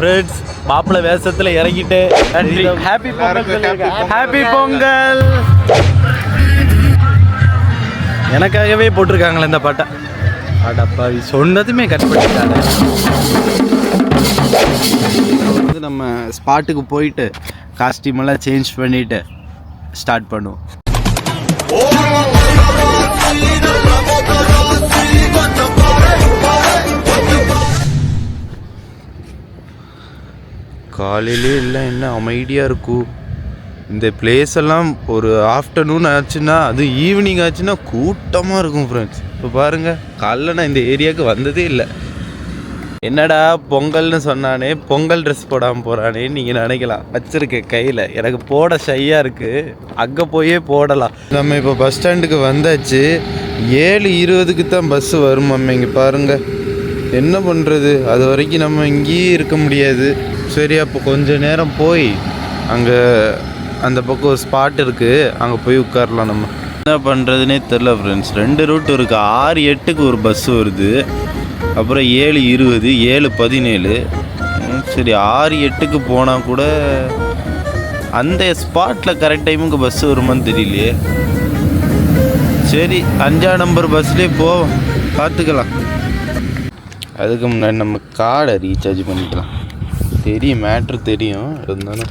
Friends மாப்பிள்ளை வேஷத்தில் இறங்கிட்டு ஹாப்பி பொங்கல், ஹாப்பி பொங்கல். எனக்காகவே போட்டிருக்காங்களே இந்த பாட்டை. அடப்பாவி சொன்னதுமே கட் பண்ணிட்டாங்க. வந்து நம்ம ஸ்பாட்டுக்கு போயிட்டு காஸ்டியூம் எல்லாம் சேஞ்ச் பண்ணிட்டு ஸ்டார்ட் பண்ணுவோம். காலையிலே இல்லை என்ன அமைதியாக இருக்கும் இந்த பிளேஸ் எல்லாம். ஒரு ஆஃப்டர்நூன் ஆச்சுன்னா அது ஈவினிங் ஆச்சுன்னா கூட்டமாக இருக்கும் ஃப்ரெண்ட்ஸ். இப்போ பாருங்கள், காலைல நான் இந்த ஏரியாவுக்கு வந்ததே இல்லை. என்னடா பொங்கல்னு சொன்னானே, பொங்கல் ட்ரெஸ் போடாமல் போகிறானே நீங்கள் நினைக்கலாம். வச்சுருக்கேன் கையில், எனக்கு போட ஷையாக இருக்குது. அங்கே போயே போடலாம். நம்ம இப்போ பஸ் ஸ்டாண்டுக்கு வந்தாச்சு. 7:20க்கு தான் பஸ்ஸு வரும். நம்ம இங்கே பாருங்கள், என்ன பண்ணுறது, அது வரைக்கும் நம்ம இங்கேயே இருக்க முடியாது. சரி, அப்போ கொஞ்சம் நேரம் போய் அங்கே அந்த பக்கம் ஒரு ஸ்பாட் இருக்குது, அங்கே போய் உட்காரலாம். நம்ம என்ன பண்ணுறதுனே தெரில ஃப்ரெண்ட்ஸ். 2 ரூட் இருக்குது. 6:08க்கு ஒரு பஸ்ஸு வருது, அப்புறம் 7:20, 7:17. சரி, 6:08க்கு போனால் கூட அந்த ஸ்பாட்டில் கரெக்ட் டைமுக்கு பஸ்ஸு வருமான்னு தெரியலையே. சரி, 5ஆம் நம்பர் பஸ்லேயே போவோம், பார்த்துக்கலாம். அதுக்கு முன்னாடி நம்ம கார்டை ரீசார்ஜ் பண்ணிக்கலாம். தெரியும், மேட்ரு தெரியும், இருந்தாலும்.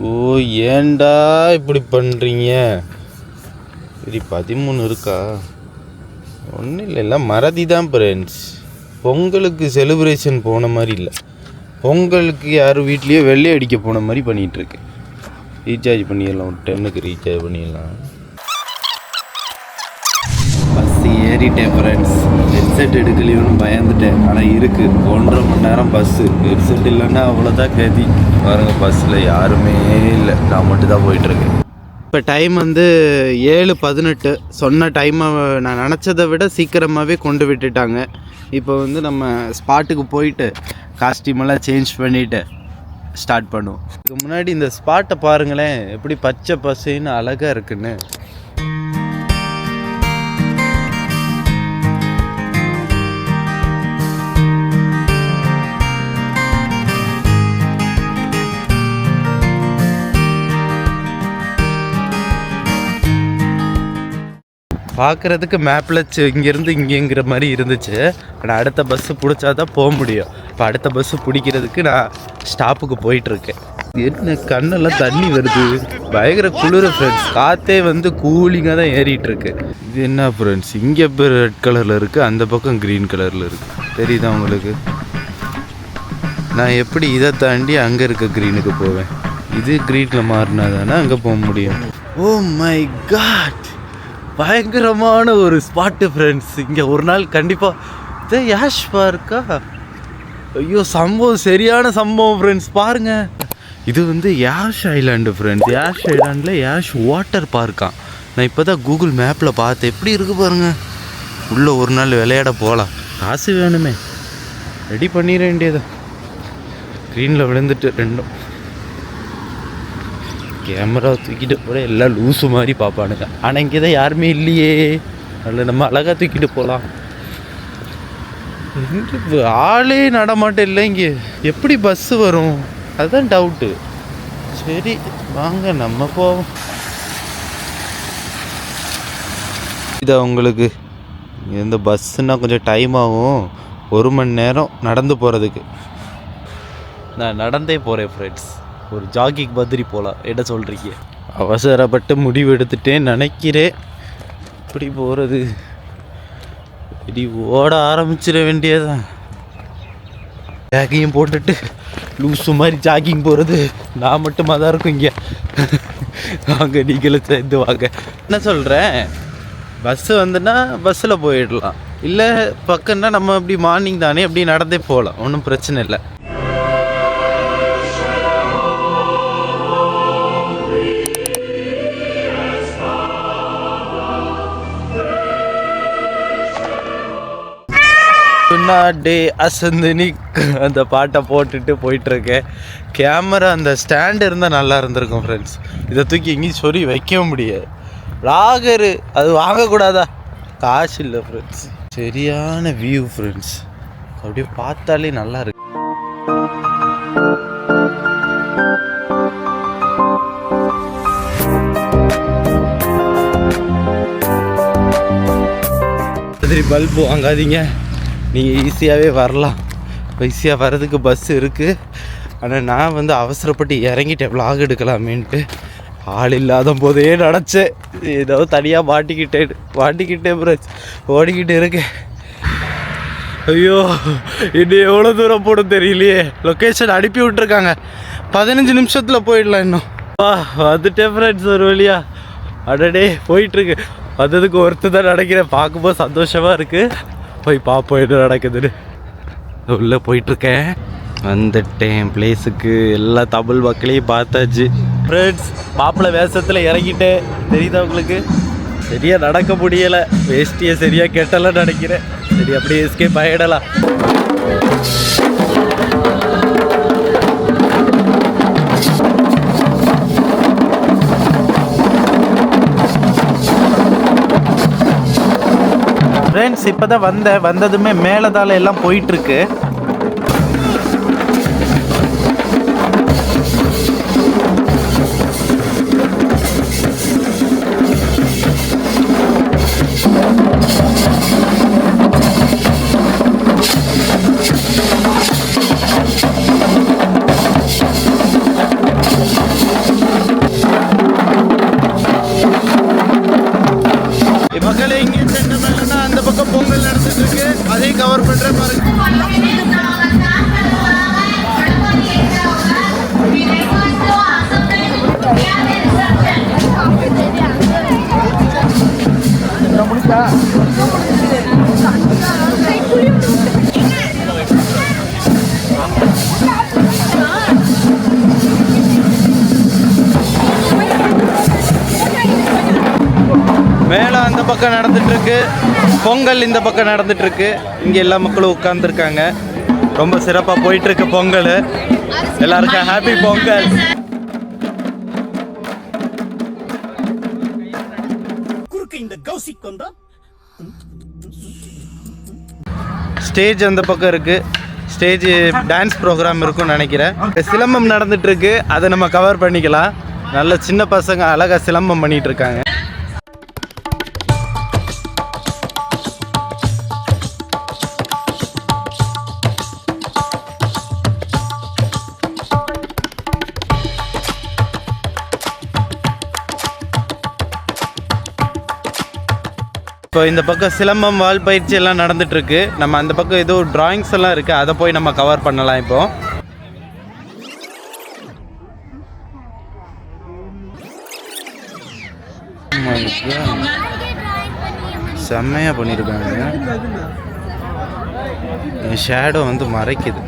ஓ, ஏண்டா இப்படி பண்ணுறீங்க? சரி, 13 இருக்கா? ஒன்றும் இல்லை, எல்லாம் மறதி தான் ஃப்ரெண்ட்ஸ். பொங்கலுக்கு செலிப்ரேஷன் போன மாதிரி இல்லை, பொங்கலுக்கு யாரும் வீட்லேயே வெள்ளை அடிக்க போன மாதிரி பண்ணிகிட்ருக்கு. ரீசார்ஜ் பண்ணிடலாம், ஒரு 10க்கு ரீசார்ஜ் பண்ணிடலாம். பஸ் ஏறிட்டேன் ஃப்ரெண்ட்ஸ். ஹெட்செட் எடுக்கலையோன்னு பயந்துட்டேன். ஆனால் இருக்குது, 1.5 மணி நேரம் பஸ்ஸு. ஹெட்செட் இல்லைன்னா அவ்வளோதான் கதி. பாருங்கள், பஸ்ஸில் யாருமே இல்லை, நான் மட்டும் தான் போயிட்டுருக்கேன். இப்போ டைம் வந்து 7:18. சொன்ன டைமை நான் நினச்சதை விட சீக்கிரமாகவே கொண்டு விட்டுட்டாங்க. இப்போ வந்து நம்ம ஸ்பாட்டுக்கு போயிட்டு காஸ்டியூமெல்லாம் சேஞ்ச் பண்ணிவிட்டு ஸ்டார்ட் பண்ணுவோம். இதுக்கு முன்னாடி இந்த ஸ்பாட்டை பாருங்களேன், எப்படி பச்சை பசைன்னு அழகாக இருக்குன்னு. பார்க்குறதுக்கு மேப்பில் இங்கேருந்து இங்கேங்கிற மாதிரி இருந்துச்சு. ஆனால் அடுத்த பஸ்ஸு பிடிச்சா தான் போக முடியும். இப்போ அடுத்த பஸ்ஸு பிடிக்கிறதுக்கு நான் ஸ்டாப்புக்கு போயிட்டுருக்கேன். என்ன கண்ணெல்லாம் தண்ணி வருது, பயங்கர குளிர் ஃப்ரெண்ட்ஸ். காற்றே வந்து கூலிங்காக தான் ஏறிட்டுருக்கு. இது என்ன ஃப்ரெண்ட்ஸ், இங்கே இப்போ ரெட் கலரில் இருக்குது, அந்த பக்கம் க்ரீன் கலரில் இருக்குது. தெரியுதா உங்களுக்கு? நான் எப்படி இதை தாண்டி அங்கே இருக்க க்ரீனுக்கு போவேன்? இது க்ரீனில் மாறினா தானே அங்கே போக முடியும். ஓ மை காட், பயங்கரமான ஒரு ஸ்பாட்டு ஃப்ரெண்ட்ஸ். இங்கே ஒரு நாள் கண்டிப்பாக இது யாஷ் பார்க்கா. ஐயோ, சம்பவம், சரியான சம்பவம் ஃப்ரெண்ட்ஸ். பாருங்கள், இது வந்து யாஷ் ஐலாண்டு ஃப்ரெண்ட்ஸ். யாஷ் ஐலாண்டில் யாஷ் வாட்டர் பார்க்கான். நான் இப்போ தான் கூகுள் மேப்பில் பார்த்தேன். எப்படி இருக்குது பாருங்கள். உள்ளே ஒரு நாள் விளையாட போகலாம். காசு வேணுமே, ரெடி பண்ணிட வேண்டியதான். ஸ்க்ரீனில் விழுந்துட்டு ரெண்டும். கேமரா தூக்கிட்டு போகிற எல்லாம் லூஸு மாதிரி பார்ப்பானுங்க. ஆனால் இங்கே தான் யாருமே இல்லையே, அதில் நம்ம அழகாக தூக்கிட்டு போகலாம். இங்கே ஆளே நடமாட்டம் இல்லை. இங்கே எப்படி பஸ்ஸு வரும், அதுதான் டவுட்டு. சரி வாங்க நம்ம போவோம். இதா உங்களுக்கு இந்த பஸ்ஸுன்னா கொஞ்சம் டைம் ஆகும், 1 மணி நேரம் நடந்து போகிறதுக்கு. நான் நடந்தே போகிறேன் ஃப்ரெண்ட்ஸ். ஒரு ஜாகிங் மாதிரி போகலாம். என்ன சொல்கிறீங்க? அவசரப்பட்டு முடிவு எடுத்துட்டேன் நினைக்கிறேன். இப்படி போகிறது, இப்படி ஓட ஆரம்பிச்சிட வேண்டியதான். ஜாகிங் போட்டுட்டு லூஸு மாதிரி ஜாகிங் போகிறது நான் மட்டுமா தான் இருக்கும் இங்கே. வாங்க நீங்களும் சேர்ந்து வாங்க. என்ன சொல்கிறேன், பஸ்ஸு வந்துன்னா பஸ்ஸில் போயிடலாம். இல்லை பக்கம்னா நம்ம அப்படி மார்னிங் தானே அப்படி நடந்தே போகலாம், ஒன்றும் பிரச்சனை இல்லை. டே அசந்து நீ அந்த பாட்டை போட்டுட்டு போயிட்டுருக்கேன். கேமரா அந்த ஸ்டாண்டு இருந்தால் நல்லா இருந்திருக்கும் ஃப்ரெண்ட்ஸ். இதை தூக்கி எங்கேயும் சொல்லி வைக்க முடியாது. லாகரு அது வாங்கக்கூடாதா? காசு இல்லை ஃப்ரெண்ட்ஸ். சரியான வியூ ஃப்ரெண்ட்ஸ். அப்படியே பார்த்தாலே நல்லா இருக்கு. பல்பு வாங்காதீங்க, நீங்கள் ஈஸியாகவே வரலாம். ஈஸியாக வர்றதுக்கு பஸ் இருக்குது. ஆனால் நான் வந்து அவசரப்பட்டு இறங்கிட்டேன் விலாக் எடுக்கலாமேன்ட்டு. ஆள் இல்லாத போதே நினச்சேன், ஏதோ தனியாக மாட்டிக்கிட்டேன் ப்ரோ, ஓடிக்கிட்டு இருக்கேன். ஐயோ இன்னும் எவ்வளோ தூரம் போடும் தெரியலையே. லொக்கேஷன் அனுப்பி விட்ருக்காங்க, 15 நிமிஷத்தில் போயிடலாம். இன்னும் வந்துட்டேன் ஃப்ரெண்ட்ஸ் ஒரு வழியா. அடடே போயிட்டுருக்கு. வந்ததுக்கு ஒருத்தர் தான் நினைக்கிறேன். பார்க்கும்போது சந்தோஷமாக இருக்குது. போய் பார்ப்போம் என்ன நடக்குதுன்னு. உள்ளே போயிட்டுருக்கேன். வந்துட்டேன் பிளேஸுக்கு. எல்லா தமிழ் மக்களையும் பார்த்தாச்சு ஃப்ரெண்ட்ஸ். மாப்பிள்ளை வேஷத்தில் இறங்கிட்டேன். தெரியுதா உங்களுக்கு? சரியாக நடக்க முடியலை, வேஷ்டியை சரியாக கெட்டலாம் நினைக்கிறேன். சரி அப்படியே எஸ்கேப் ஆகிடலாம். ஃப்ரெண்ட்ஸ் இப்போ தான் வந்ததுமே மேலதால எல்லாம் போயிட்டுருக்கு. மக்களே இங்கே சென்ற மேலன்னா அந்த பக்கம் பொங்கல் நடந்துட்டு இருக்கு, அதையும் கவர் பண்ற பாருங்க. மேலே அந்த பக்கம் நடந்துட்டுருக்கு, பொங்கல் இந்த பக்கம் நடந்துட்டுருக்கு. இங்கே எல்லா மக்களும் உட்காந்துருக்காங்க. ரொம்ப சிறப்பாக போயிட்டுருக்கு பொங்கல். எல்லாருக்கும் ஹாப்பி பொங்கல். ஸ்டேஜ் அந்த பக்கம் இருக்குது. ஸ்டேஜ் டான்ஸ் ப்ரோக்ராம் இருக்குன்னு நினைக்கிறேன். சிலம்பம் நடந்துட்டுருக்கு, அதை நம்ம கவர் பண்ணிக்கலாம். நல்ல சின்ன பசங்க அழகாக சிலம்பம் பண்ணிகிட்டு இருக்காங்க. இப்போ இந்த பக்கம் சிலம்பம் வால் பயிற்சி எல்லாம் நடந்துட்டுருக்கு. நம்ம அந்த பக்கம் ஏதோ டிராயிங்ஸ் எல்லாம் இருக்குது, அதை போய் நம்ம கவர் பண்ணலாம். இப்போ செம்மையாக பண்ணியிருக்காங்க. என் ஷேடோ வந்து மறைக்குது.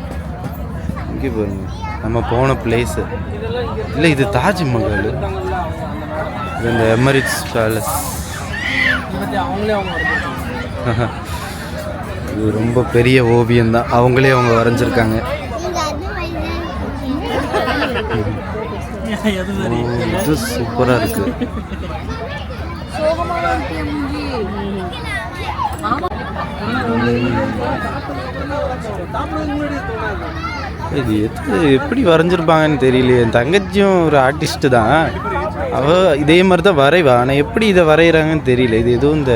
இங்கே பாருங்க, நம்ம போன பிளேஸு இல்லை, இது தாஜ்மஹால், இது இந்த எமரிட்ஸ் பேலஸ். இது ரொம்ப பெரிய ஓவியம் தான், அவங்களே அவங்க வரைஞ்சிருக்காங்க. இது சூப்பராக இருக்கு. இது எப்படி வரைஞ்சிருப்பாங்கன்னு தெரியலையே. என் தங்கச்சியும் ஒரு ஆர்டிஸ்ட்டு தான், அவள் இதே மாதிரி தான் வரைவா. ஆனால் எப்படி இதை வரைகிறாங்கன்னு தெரியல. இது எதுவும் இந்த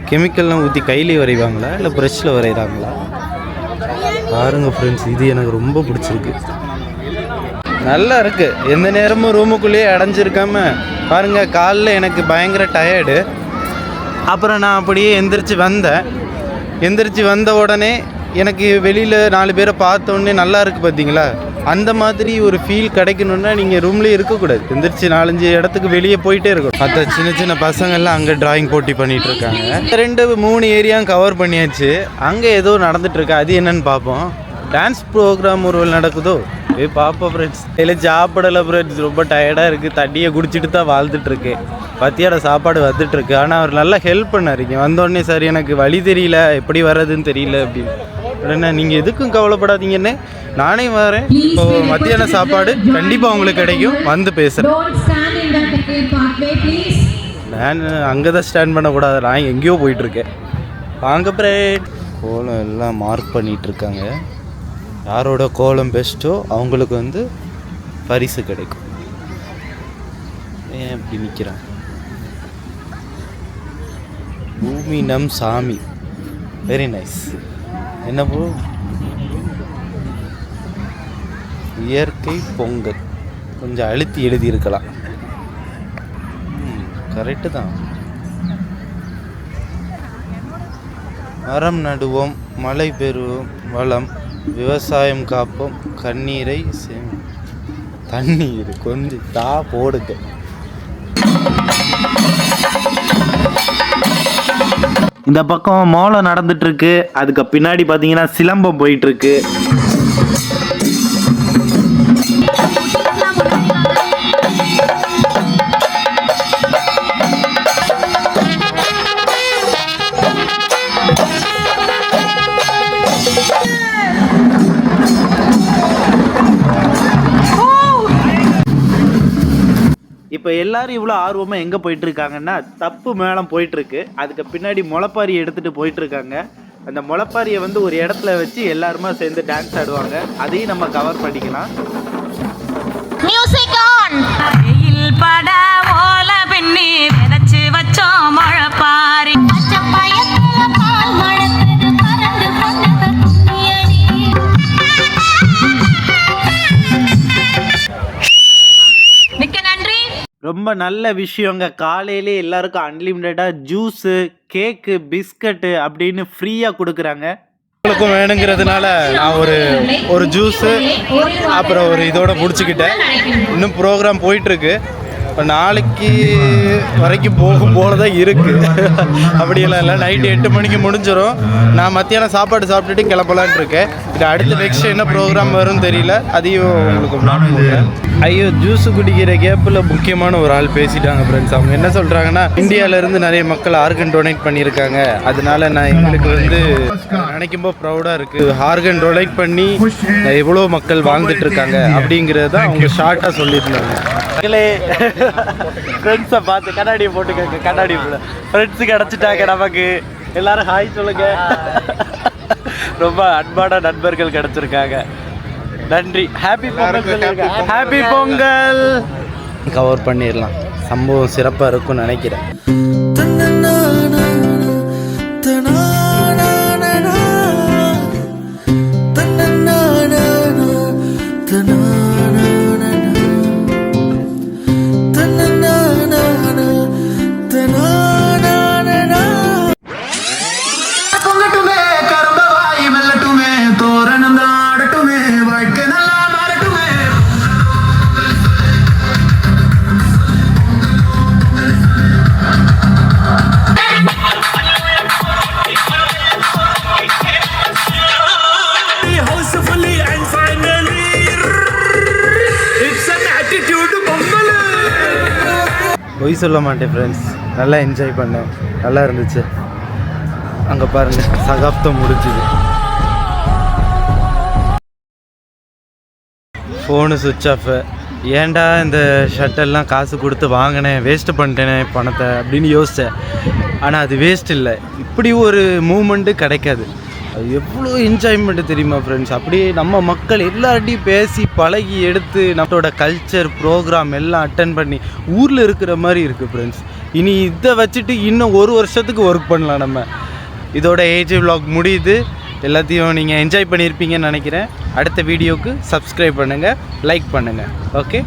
கெமிக்கல்லாம் ஊற்றி கையிலே வரைவாங்களா இல்லை ப்ரெஷ்ஷில் வரைகிறாங்களா? பாருங்கள் ஃப்ரெண்ட்ஸ், இது எனக்கு ரொம்ப பிடிச்சிருக்கு. நல்லா இருக்குது. எந்த நேரமும் ரூமுக்குள்ளேயே அடைஞ்சிருக்காம பாருங்கள். காலைல எனக்கு பயங்கர டயர்டு. அப்புறம் நான் அப்படியே எந்திரிச்சு வந்த உடனே எனக்கு வெளியில் 4 பேரை பார்த்தோன்னே நல்லா இருக்குது பார்த்தீங்களா? அந்த மாதிரி ஒரு ஃபீல் கிடைக்கணுன்னா நீங்கள் ரூம்லேயே இருக்கக்கூடாது. எந்திரிச்சு 4-5 இடத்துக்கு வெளியே போயிட்டே இருக்கும். மற்ற சின்ன சின்ன பசங்கள்லாம் அங்கே டிராயிங் போட்டி பண்ணிகிட்டு இருக்காங்க. 2-3 ஏரியாவும் கவர் பண்ணியாச்சு. அங்கே ஏதோ நடந்துகிட்ருக்கு, அது என்னன்னு பார்ப்போம். டான்ஸ் ப்ரோக்ராம் ஒரு நடக்குதோ பார்ப்போம் ஃப்ரெண்ட்ஸ். இல்லை சாப்பிடலை ஃப்ரெண்ட்ஸ், ரொம்ப டயர்டாக இருக்குது. தண்ணியை குடிச்சிட்டு தான் வாழ்ந்துட்டுருக்கேன். பத்தியோட சாப்பாடு வந்துட்டுருக்கு. ஆனால் அவர் நல்லா ஹெல்ப் பண்ணாருங்க. வந்தோடனே சார் எனக்கு வழி தெரியல, எப்படி வர்றதுன்னு தெரியல அப்படின்னு. உடனே நீங்கள் எதுக்கும் கவலைப்படாதீங்கன்னு நானே வரேன். இப்போ மத்தியான சாப்பாடு கண்டிப்பாக உங்களுக்கு கிடைக்கும், வந்து பேசுகிறேன். நான் அங்கே தான் ஸ்டாண்ட் பண்ணக்கூடாது, நான் எங்கேயோ போயிட்டுருக்கேன். வாங்க ஃப்ரெண்ட். கோலம் எல்லாம் மார்க் பண்ணிகிட்ருக்காங்க. யாரோட கோலம் பெஸ்ட்டோ அவங்களுக்கு வந்து பரிசு கிடைக்கும். ஏன் அப்படி நிற்கிறான்? பூமி நம் சாமி. Very nice. என்ன ப்ரோ? இயற்கை பொங்கல் கொஞ்சம் அழுத்தி எழுதியிருக்கலாம். கரெக்டு தான். மரம் நடுவோம், மழை பெறுவோம், வளம், விவசாயம் காப்போம், கண்ணீரை தண்ணீர் கொஞ்சம் போடுங்க. இந்த பக்கம் மோளம் நடந்துட்டு இருக்கு. அதுக்கு பின்னாடி பார்த்தீங்கன்னா சிலம்பம் போயிட்டு இருக்கு. இப்போ எல்லாரும் இவ்வளோ ஆர்வமாக எங்கே போயிட்டுருக்காங்கன்னா தப்பு மேளம் போயிட்டுருக்கு. அதுக்கு பின்னாடி முளைப்பாரி எடுத்துகிட்டு போயிட்டுருக்காங்க. அந்த முளைப்பாரியை வந்து ஒரு இடத்துல வச்சு எல்லாருமா சேர்ந்து டான்ஸ் ஆடுவாங்க. அதையும் நம்ம கவர் பண்ணிக்கலாம். Music on. பட ஓல பின்னி விதைச்சு வச்சோம் முளைப்பாரி. ரொம்ப நல்ல விஷயங்க. காலையிலே எல்லாருக்கும் அன்லிமிட்டடாக ஜூஸு, கேக்கு, பிஸ்கட்டு அப்படின்னு ஃப்ரீயாக கொடுக்குறாங்க. உங்களுக்கும் வேணுங்கிறதுனால நான் ஒரு ஜூஸு அப்புறம் ஒரு இதோட முடிச்சுக்கிட்டேன். இன்னும் ப்ரோக்ராம் போயிட்டுருக்கு. இப்போ நாளைக்கு வரைக்கும் போகும் போல தான் இருக்குது. அப்படியெல்லாம் இல்லை. நைட்டு 8 மணிக்கு முடிஞ்சிடும். நான் மத்தியானம் சாப்பாடு சாப்பிட்டுட்டு கிளம்பலான்ட்டு இருக்கேன். இது அடுத்து நெக்ஸ்ட் என்ன ப்ரோக்ராம் வரும்னு தெரியல. அதையும் உங்களுக்கு பிளான் பண்ணுறேன். ஐயோ, ஜூஸு குடிக்கிற கேப்பில் முக்கியமான ஒரு ஆள் பேசிட்டாங்க ஃப்ரெண்ட்ஸ். அவங்க என்ன சொல்கிறாங்கன்னா, இந்தியாவிலேருந்து நிறைய மக்கள் ஆர்கன் டொனேட் பண்ணியிருக்காங்க. அதனால நான் எங்களுக்கு வந்து நினைக்கும்போது ப்ரௌடாக இருக்குது. ஆர்கன் டொனேட் பண்ணி எவ்வளோ மக்கள் வாழ்ந்துட்டு இருக்காங்க அப்படிங்கிறது தான் அவங்க ஷார்ட்டாக சொல்லியிருந்தாங்க. ஃப்ரெண்ட்ஸை பார்த்து கண்ணாடியை போட்டுக்கோங்க. கண்ணாடி ஃப்ரெண்ட்ஸு கிடச்சிட்டாங்க நமக்கு. எல்லாரும் ஹாய் சொல்லுங்க. ரொம்ப அன்பான நண்பர்கள் கிடச்சிருக்காங்க. நன்றி. Happy Pongal. Happy Pongal. Cover பண்ணிடலாம். சம்பவம் சிறப்பாக இருக்கும்னு நினைக்கிறேன். பொய் சொல்ல மாட்டேன் ஃப்ரெண்ட்ஸ். நல்லா என்ஜாய் பண்ணேன். நல்லா இருந்துச்சு. அங்கே பாருங்கள், சகாப்தம் முடிஞ்சுது. ஃபோனு சுவிட்ச் ஆஃபு. ஏன்டா இந்த ஷர்ட்டெல்லாம் காசு கொடுத்து வாங்கினேன், வேஸ்ட்டு பண்ணிட்டேனே பணத்தை அப்படின்னு யோசித்தேன். ஆனால் அது வேஸ்ட் இல்லை. இப்படி ஒரு மூமெண்ட்டு கிடைக்காது. அது எவ்வளோ என்ஜாய்மெண்ட்டு தெரியுமா ஃப்ரெண்ட்ஸ். அப்படியே நம்ம மக்கள் எல்லார்ட்டையும் பேசி பழகி எடுத்து நம்மளோட கல்ச்சர் ப்ரோக்ராம் எல்லாம் அட்டன் பண்ணி ஊரில் இருக்கிற மாதிரி இருக்குது ஃப்ரெண்ட்ஸ். இனி இதை வச்சுட்டு இன்னும் 1 வருஷத்துக்கு ஒர்க் பண்ணலாம் நம்ம. இதோட ஏஜ் விலாக் முடியுது. எல்லாத்தையும் நீங்கள் என்ஜாய் பண்ணியிருப்பீங்கன்னு நினைக்கிறேன். அடுத்த வீடியோவுக்கு சப்ஸ்கிரைப் பண்ணுங்கள், லைக் பண்ணுங்கள். ஓகே.